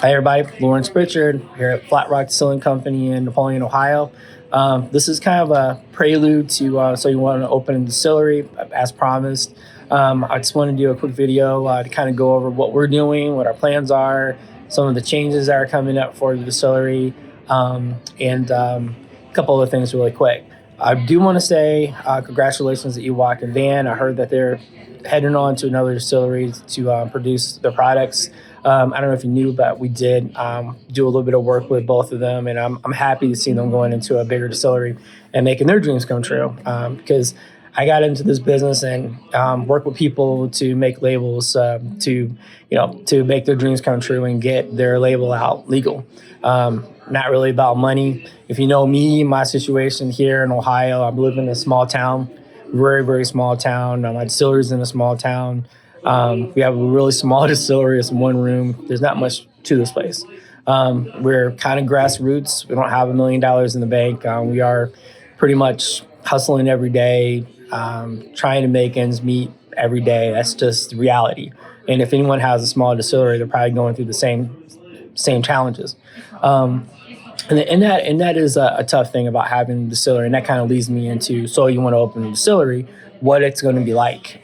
Hi, everybody. Lawrence Pritchard here at Flat Rock Distilling Company in Napoleon, Ohio. This is kind of a prelude to so you want to open a distillery as promised. I just want to do a quick video to kind of go over what we're doing, what our plans are, some of the changes that are coming up for the distillery, and a couple other things really quick. I do want to say congratulations to Ewok and Van. I heard that they're heading on to another distillery to produce their products. I don't know if you knew, but we did do a little bit of work with both of them, and I'm happy to see them going into a bigger distillery and making their dreams come true. Because I got into this business and work with people to make labels to make their dreams come true and get their label out legal. Not really about money. If you know me, my situation here in Ohio, I live in a small town, very, very small town. My distillery's in a small town. We have a really small distillery. It's one room. There's not much to this place. We're kind of grassroots. We don't have $1 million in the bank. We are pretty much hustling every day, trying to make ends meet every day. That's just the reality. And if anyone has a small distillery, they're probably going through the same challenges. And that is a tough thing about having a distillery, and that kind of leads me into, so you want to open a distillery, what it's going to be like.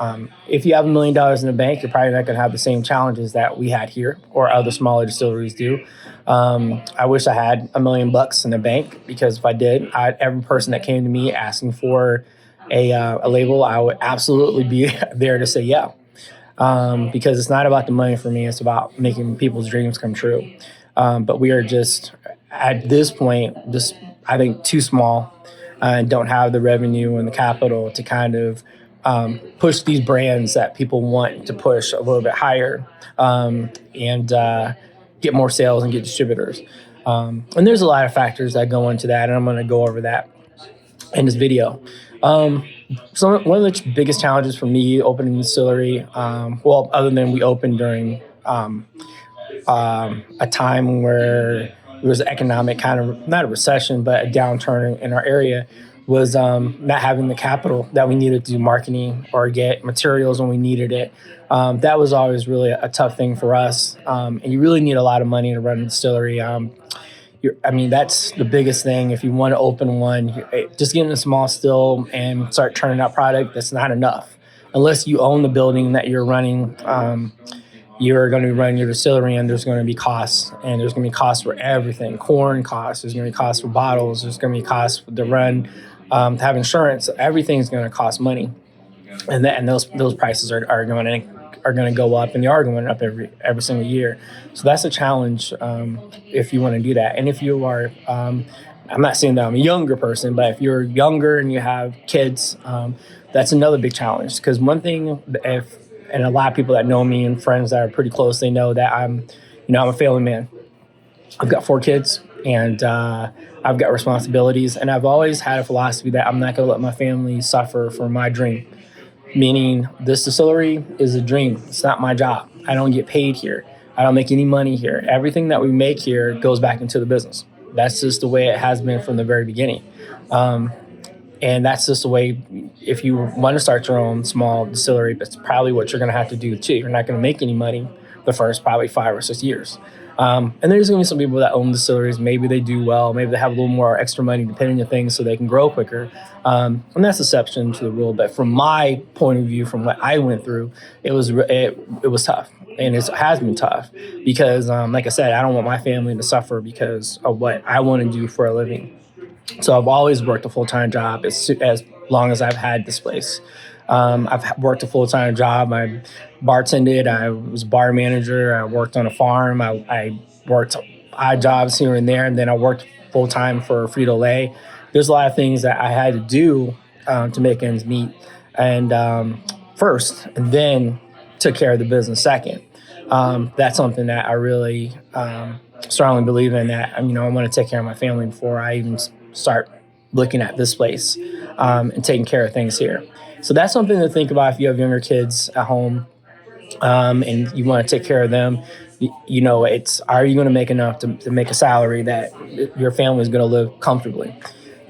If you have $1 million in the bank, you're probably not going to have the same challenges that we had here or other smaller distilleries do. I wish I had $1 million in the bank, because if I did, every person that came to me asking for a label, I would absolutely be there to say yeah. Because it's not about the money for me, it's about making people's dreams come true. But we are just, at this point, just, I think, too small and don't have the revenue and the capital to kind of push these brands that people want to push a little bit higher and get more sales and get distributors. And there's a lot of factors that go into that, and I'm going to go over that in this video. So one of the biggest challenges for me opening a distillery, other than we opened during a time where there was economic kind of, not a recession, but a downturn in our area, was not having the capital that we needed to do marketing or get materials when we needed it. That was always really a tough thing for us. And you really need a lot of money to run a distillery. That's the biggest thing. If you want to open one, just getting a small still and start turning out product, that's not enough. Unless you own the building that you're running, you're going to run your distillery, and there's going to be costs, and there's going to be costs for everything. Corn costs, there's going to be costs for bottles, there's going to be costs to run, to have insurance. Everything's going to cost money, and those prices are going to go up, and they are going up every single year. So that's a challenge if you want to do that. And if you are, I'm not saying that I'm a younger person, but if you're younger and you have kids, that's another big challenge. Because one thing, and a lot of people that know me and friends that are pretty close, they know that I'm a family man. I've got 4 kids, and I've got responsibilities, and I've always had a philosophy that I'm not going to let my family suffer for my dream. Meaning, this distillery is a dream. It's not my job. I don't get paid here. I don't make any money here. Everything that we make here goes back into the business. That's just the way it has been from the very beginning. And that's just the way, if you want to start your own small distillery, that's probably what you're going to have to do too. You're not going to make any money the first probably 5 or 6 years. And there's going to be some people that own distilleries. Maybe they do well. Maybe they have a little more extra money depending on things so they can grow quicker. And that's an exception to the rule. But from my point of view, from what I went through, it was tough. And it has been tough because, like I said, I don't want my family to suffer because of what I want to do for a living. So I've always worked a full-time job as long as I've had this place. I've worked a full-time job. I bartended. I was a bar manager. I worked on a farm. I worked odd jobs here and there, and then I worked full-time for Frito-Lay. There's a lot of things that I had to do to make ends meet, and first, and then took care of the business second. That's something that I really strongly believe in, that I want to take care of my family before I even start looking at this place and taking care of things here. So that's something to think about if you have younger kids at home and you want to take care of them. It's, are you going to make enough to make a salary that your family is going to live comfortably?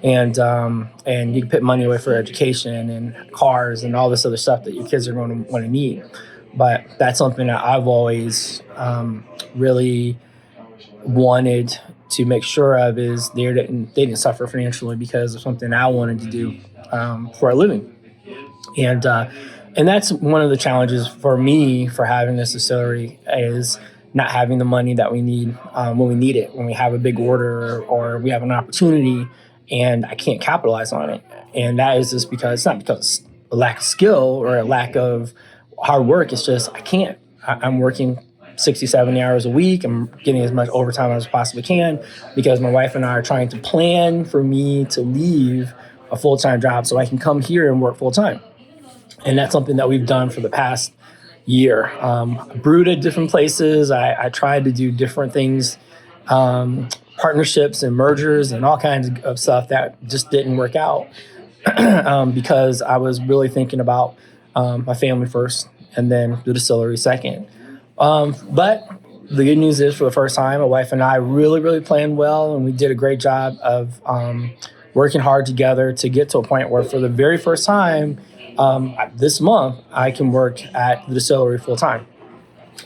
And you can put money away for education and cars and all this other stuff that your kids are going to want to need. But that's something that I've always really wanted to make sure of is they didn't suffer financially because of something I wanted to do for a living. And and that's one of the challenges for me for having this distillery is not having the money that we need when we need it, when we have a big order or we have an opportunity and I can't capitalize on it. And that is just because it's not because a lack of skill or a lack of hard work. It's just I can't. I'm working 60, 70 hours a week. I'm getting as much overtime as I possibly can because my wife and I are trying to plan for me to leave a full-time job so I can come here and work full-time. And that's something that we've done for the past year. Brewed at different places. I tried to do different things, partnerships and mergers and all kinds of stuff that just didn't work out because I was really thinking about my family first and then the distillery second. But the good news is for the first time, my wife and I really, really planned well, and we did a great job of working hard together to get to a point where for the very first time this month, I can work at the distillery full time.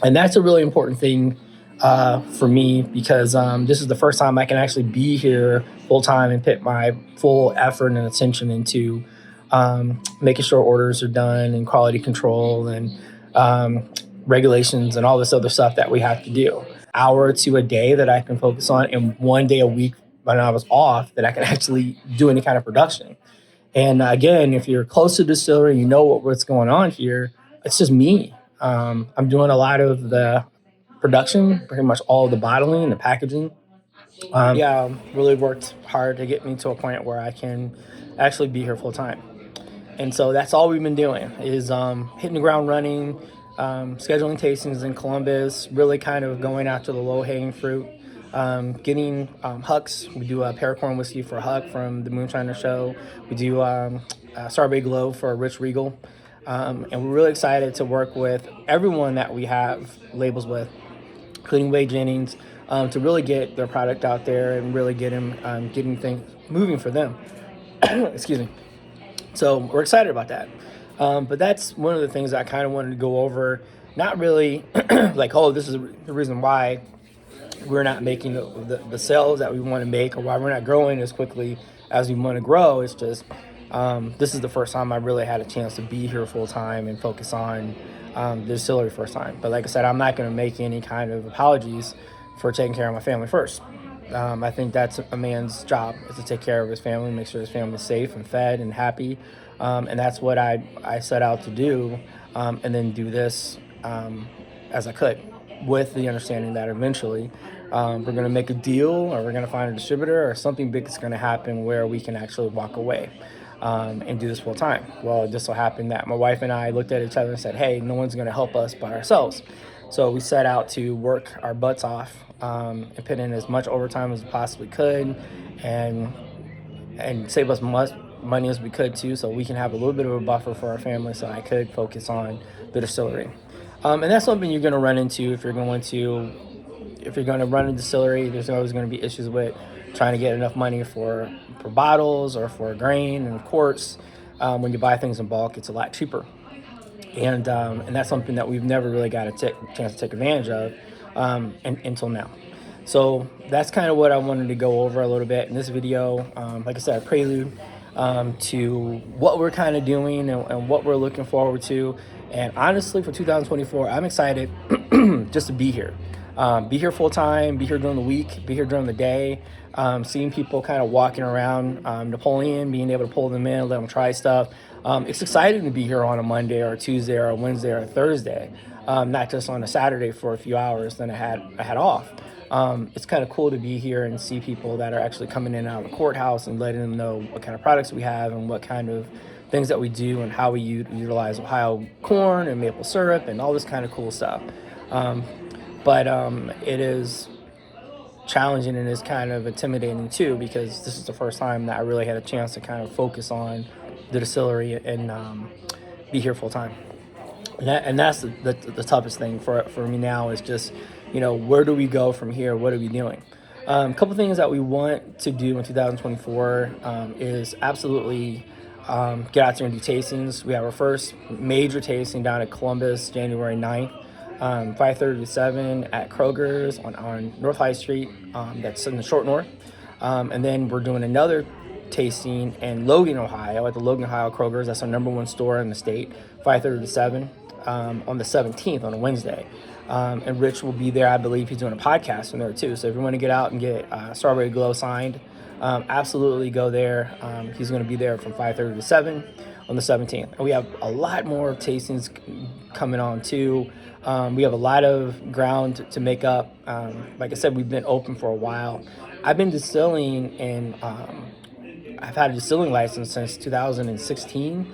And that's a really important thing for me because this is the first time I can actually be here full time and put my full effort and attention into making sure orders are done and quality control and regulations and all this other stuff that we have to do. Hour or two a day that I can focus on, and one day a week when I was off that I can actually do any kind of production. And again, if you're close to the distillery, you know what's going on here. It's just me. I'm doing a lot of the production, pretty much all of the bottling and the packaging. Yeah, really worked hard to get me to a point where I can actually be here full time. And so that's all we've been doing is hitting the ground running, scheduling tastings in Columbus, really kind of going after the low-hanging fruit, getting Hucks. We do a Paracorn whiskey for Huck from the Moonshiner Show. We do Strawberry Glow for Rich Regal. And we're really excited to work with everyone that we have labels with, including Wade Jennings, to really get their product out there and really getting things moving for them. Excuse me. So we're excited about that. But that's one of the things I kind of wanted to go over. Not really like, oh, this is the reason why we're not making the sales that we want to make or why we're not growing as quickly as we want to grow. It's just this is the first time I really had a chance to be here full time and focus on the distillery first time. But like I said, I'm not going to make any kind of apologies for taking care of my family first. I think that's a man's job is to take care of his family, make sure his family is safe and fed and happy. And that's what I set out to do, and then do this as I could, with the understanding that eventually we're going to make a deal or we're going to find a distributor or something big is going to happen where we can actually walk away and do this full time. Well, it just so happened that my wife and I looked at each other and said, hey, no one's going to help us but ourselves. So we set out to work our butts off and put in as much overtime as we possibly could and save as much money as we could too, so we can have a little bit of a buffer for our family so I could focus on the distillery. And that's something you're going to run into if you're going to run a distillery. There's always going to be issues with trying to get enough money for bottles or for grain and quarts. When you buy things in bulk, it's a lot cheaper. And that's something that we've never really got a chance to take advantage of until now. So that's kind of what I wanted to go over a little bit in this video. Like I said, a prelude to what we're kind of doing and what we're looking forward to. And honestly, for 2024, I'm excited just to be here. Be here full time, be here during the week, be here during the day, seeing people kind of walking around Napoleon, being able to pull them in, let them try stuff. It's exciting to be here on a Monday or a Tuesday or a Wednesday or a Thursday, not just on a Saturday for a few hours. Then I had off. It's kind of cool to be here and see people that are actually coming in and out of the courthouse and letting them know what kind of products we have and what kind of things that we do and how we utilize Ohio corn and maple syrup and all this kind of cool stuff. But it is challenging and is kind of intimidating too, because this is the first time that I really had a chance to kind of focus on the distillery and be here full time. And that's the toughest thing for me now is just, where do we go from here? What are we doing? A couple things that we want to do in 2024 is absolutely get out there and do tastings. We have our first major tasting down at Columbus, January 9th. 5:30 to 7 at Kroger's on North High Street. That's in the short north. And then we're doing another tasting in Logan, Ohio, at the Logan, Ohio Kroger's. That's our number one store in the state, 5:30 to 7 on the 17th, on a Wednesday. And Rich will be there. I believe he's doing a podcast from there too. So if you want to get out and get Strawberry Glow signed, absolutely go there. He's going to be there from 5:30 to 7 on the 17th. And we have a lot more tastings coming on too. We have a lot of ground to make up. Like I said, we've been open for a while. I've been distilling and I've had a distilling license since 2016.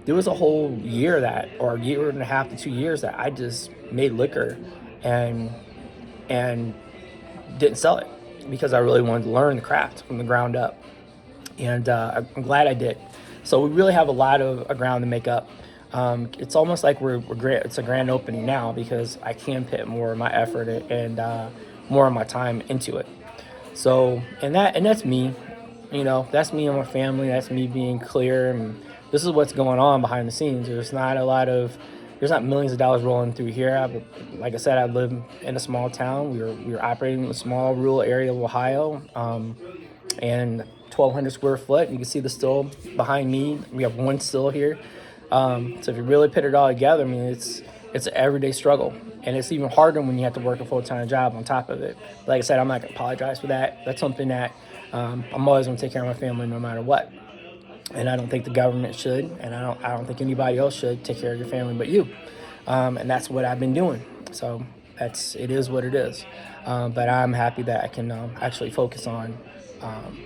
There was a whole year or a year and a half to 2 years that I just made liquor and didn't sell it because I really wanted to learn the craft from the ground up. And I'm glad I did. So we really have a lot of ground to make up. It's almost like it's a grand opening now because I can put more of my effort and more of my time into it. So, and that's me, that's me and my family. That's me being clear. And this is what's going on behind the scenes. There's not millions of dollars rolling through here. Like I said, I live in a small town. We're operating in a small rural area of Ohio, and 1,200 square foot. You can see the still behind me. We have one still here. So if you really put it all together, I mean, it's an everyday struggle. And it's even harder when you have to work a full-time job on top of it. Like I said, I'm not going to apologize for that. That's something that I'm always going to take care of my family no matter what. And I don't think the government should, and I don't think anybody else should take care of your family but you. And that's what I've been doing. So it is what it is. But I'm happy that I can actually focus on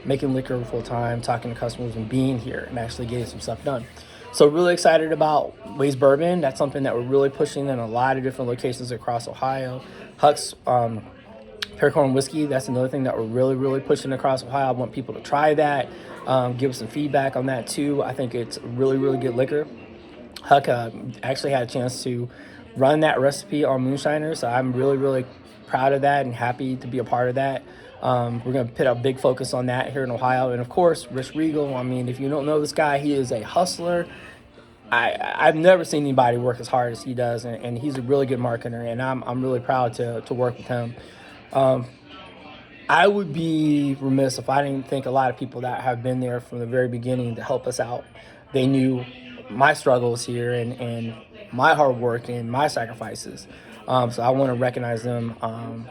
making liquor full-time, talking to customers, and being here and actually getting some stuff done. So really excited about Waze Bourbon. That's something that we're really pushing in a lot of different locations across Ohio. Huck's Pearcorn Whiskey, that's another thing that we're really, really pushing across Ohio. I want people to try that, give us some feedback on that too. I think it's really, really good liquor. Huck actually had a chance to run that recipe on Moonshiner, so I'm really, really proud of that and happy to be a part of that. We're going to put a big focus on that here in Ohio. And of course, Rich Regal. I mean, if you don't know this guy, he is a hustler. I've never seen anybody work as hard as he does, and he's a really good marketer, and I'm really proud to work with him. I would be remiss if I didn't thank a lot of people that have been there from the very beginning to help us out. They knew my struggles here and my hard work and my sacrifices. So I want to recognize them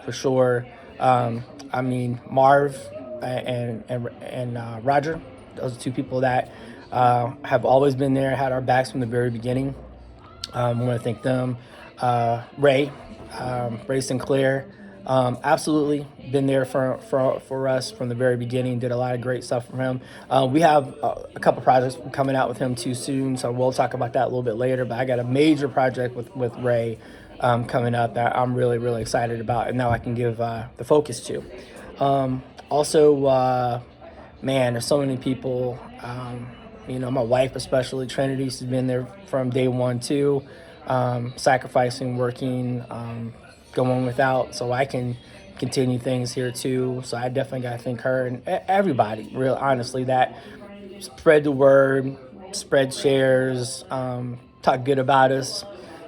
for sure. I mean, Marv and Roger, those are two people that have always been there, had our backs from the very beginning. I want to thank them. Ray Sinclair, absolutely been there for us from the very beginning, did a lot of great stuff for him. We have a couple projects coming out with him too soon, so we'll talk about that a little bit later, but I got a major project with Ray coming up that I'm really, really excited about, and now I can give the focus to. Also, man, there's so many people, my wife especially, Trinity, she's been there from day one too, sacrificing, working, going without so I can continue things here too. So I definitely got to thank her and everybody, real honestly, that spread the word, spread shares, talk good about us.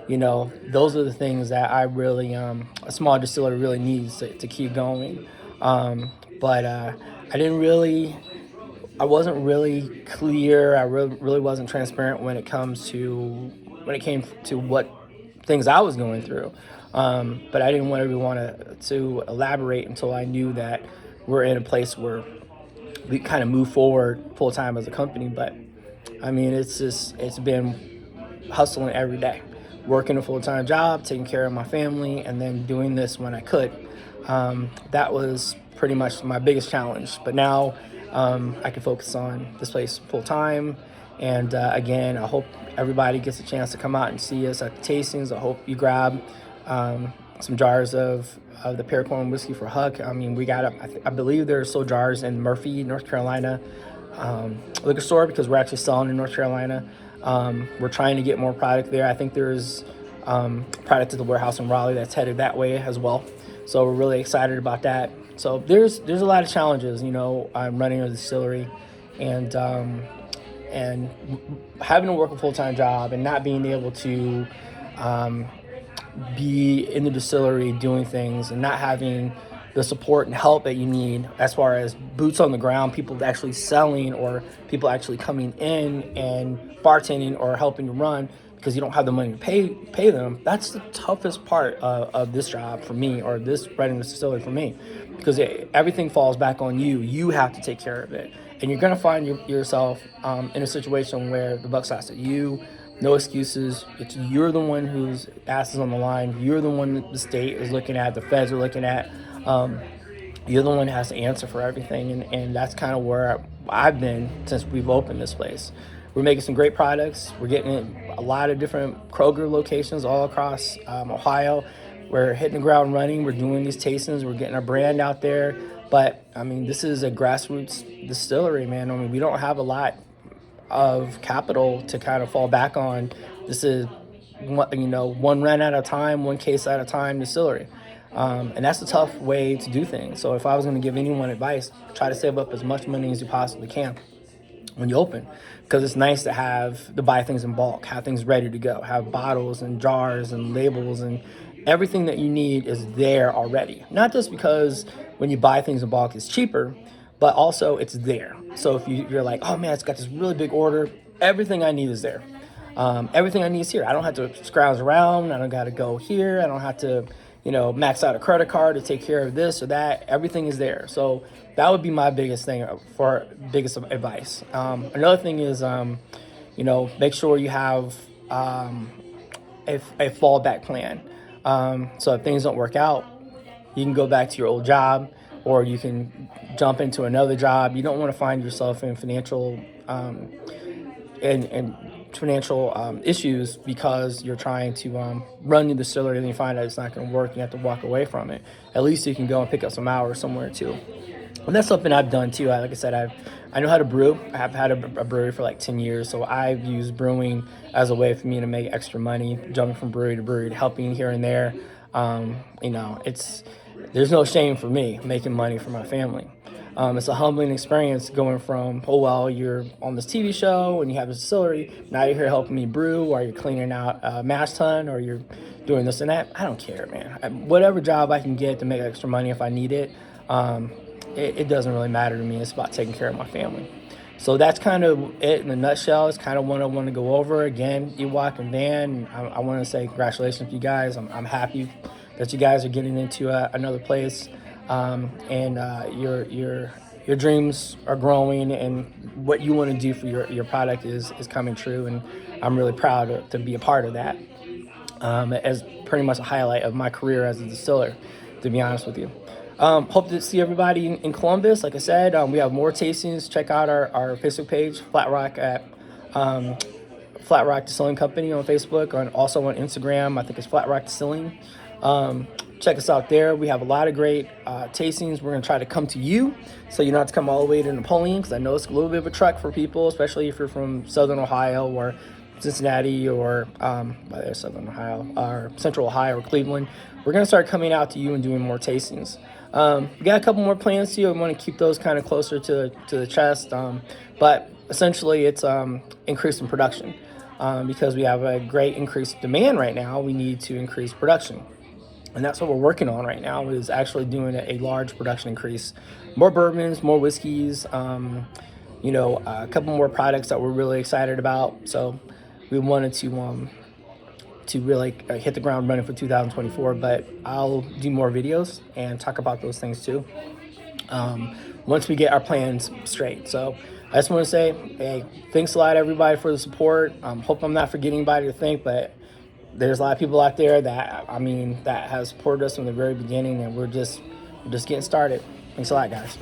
Those are the things that I really, a small distillery really needs to keep going. But I wasn't really clear. I really wasn't transparent when it came to what things I was going through. But I didn't really want to elaborate until I knew that we're in a place where we kind of move forward full time as a company. But I mean, it's been hustling every day, working a full-time job, taking care of my family, and then doing this when I could. That was pretty much my biggest challenge. But now I can focus on this place full-time. And again, I hope everybody gets a chance to come out and see us at the tastings. I hope you grab some jars of the Pearcorn whiskey for Huck. I mean, I believe there's still jars in Murphy, North Carolina liquor store, because we're actually selling in North Carolina. We're trying to get more product there. I think there's product at the warehouse in Raleigh that's headed that way as well. So we're really excited about that. So there's a lot of challenges. I'm running a distillery, and having to work a full-time job and not being able to be in the distillery doing things and not having the support and help that you need as far as boots on the ground, people actually selling or people actually coming in and bartending or helping you run because you don't have the money to pay them. That's the toughest part of this job for me, or this running the distillery for me, because everything falls back on you. You have to take care of it, and you're gonna find yourself in a situation where the buck stops at you. No excuses. You're the one whose ass is on the line. You're the one that the state is looking at, the feds are looking at. You're the one who has to answer for everything, and that's kind of where I've been since we've opened this place. We're making some great products. We're getting a lot of different Kroger locations all across Ohio. We're hitting the ground running. We're doing these tastings. We're getting our brand out there. But, I mean, this is a grassroots distillery, man. I mean, we don't have a lot of capital to kind of fall back on. This is, one run at a time, one case at a time distillery. And that's a tough way to do things. So if I was going to give anyone advice, try to save up as much money as you possibly can when you open, because it's nice to buy things in bulk, have things ready to go, have bottles and jars and labels, and everything that you need is there already. Not just because when you buy things in bulk it's cheaper, but also it's there. So if you're like, oh man, it's got this really big order, everything I need is there. Everything I need is here. I don't have to scrounge around. I don't got to go here. I don't have to, max out a credit card to take care of this or that. Everything is there. So that would be my biggest advice. Another thing is, make sure you have a fallback plan. So if things don't work out, you can go back to your old job, or you can jump into another job. You don't want to find yourself in financial issues because you're trying to run the distillery and you find out it's not going to work. You have to walk away from it. At least you can go and pick up some hours somewhere too. And that's something I've done too. Like I said, I know how to brew. I've had a brewery for like 10 years, so I've used brewing as a way for me to make extra money, jumping from brewery to brewery, helping here and there. There's no shame for me making money for my family. It's a humbling experience going from, you're on this TV show and you have a distillery, now you're here helping me brew, or you're cleaning out a mash tun, or you're doing this and that. I don't care, man. Whatever job I can get to make extra money if I need it, it doesn't really matter to me. It's about taking care of my family. So that's kind of it in a nutshell. It's kind of what I want to go over. Again, Ewok and Van, I want to say congratulations to you guys. I'm happy that you guys are getting into another place. And your dreams are growing, and what you want to do for your product is coming true, and I'm really proud to be a part of that, as pretty much a highlight of my career as a distiller, to be honest with you. Hope to see everybody in Columbus. Like I said, we have more tastings. Check out our Facebook page, Flat Rock Distilling Company on Facebook, and also on Instagram. I think it's Flat Rock Distilling. Check us out there. We have a lot of great tastings. We're going to try to come to you, so you don't have to come all the way to Napoleon, because I know it's a little bit of a trek for people, especially if you're from Southern Ohio or Cincinnati or Southern Ohio or Central Ohio or Cleveland. We're going to start coming out to you and doing more tastings. We got a couple more plans too. I want to keep those kind of closer to the chest, but essentially it's increasing production, because we have a great increased demand right now. We need to increase production. And that's what we're working on right now, is actually doing a large production increase. More bourbons, more whiskeys, a couple more products that we're really excited about. So we wanted to really hit the ground running for 2024, but I'll do more videos and talk about those things too, once we get our plans straight. So I just want to say, hey, thanks a lot, everybody, for the support. Hope I'm not forgetting anybody to thank, but there's a lot of people out there that has supported us from the very beginning, and we're just getting started. Thanks a lot, guys.